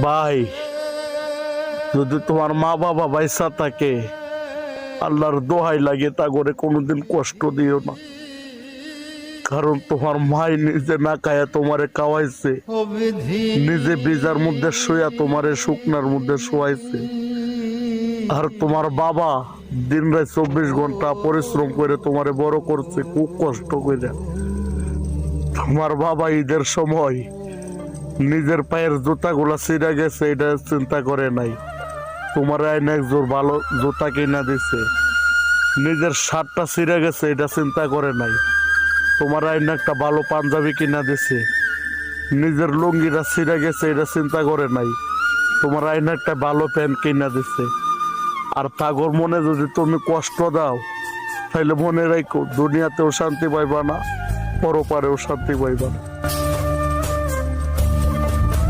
ভাই, যদি তোমার মা বাবা বাইসা থাকে, আল্লাহর দোহাই লাগে তা করে কোনোদিন কষ্ট দিও না। কারণ তোমার মাই নিজে না খায়া তোমারে খাওয়াইছে, নিজে বিজার মধ্যে শুয়া তোমারে শুকনার মধ্যে শোয়াইছে। আর তোমার বাবা দিন রাত 24 ঘন্টা পরিশ্রম করে তোমারে বড় করছে খুব কষ্ট করে। তোমার বাবা ঈদের সময় নিজের পায়ের জুতাগুলা ছিঁড়ে গেছে, এটা চিন্তা করে নাই। তোমার আইনে এক জোর ভালো জুতা কিনা দিছে। নিজের শার্টটা ছিঁড়ে গেছে, এটা চিন্তা করে নাই। তোমার আইনে একটা ভালো পাঞ্জাবি কিনা দিছে। নিজের লুঙ্গিটা ছিঁড়ে গেছে, এটা চিন্তা করে নাই। তোমার আইনে একটা ভালো প্যান্ট কিনা দিছে। আর তাগর মনে যদি তুমি কষ্ট দাও, তাহলে মনে রাখো দুনিয়াতেও শান্তি পাইবা না, পরপারেও শান্তি পাইবা না।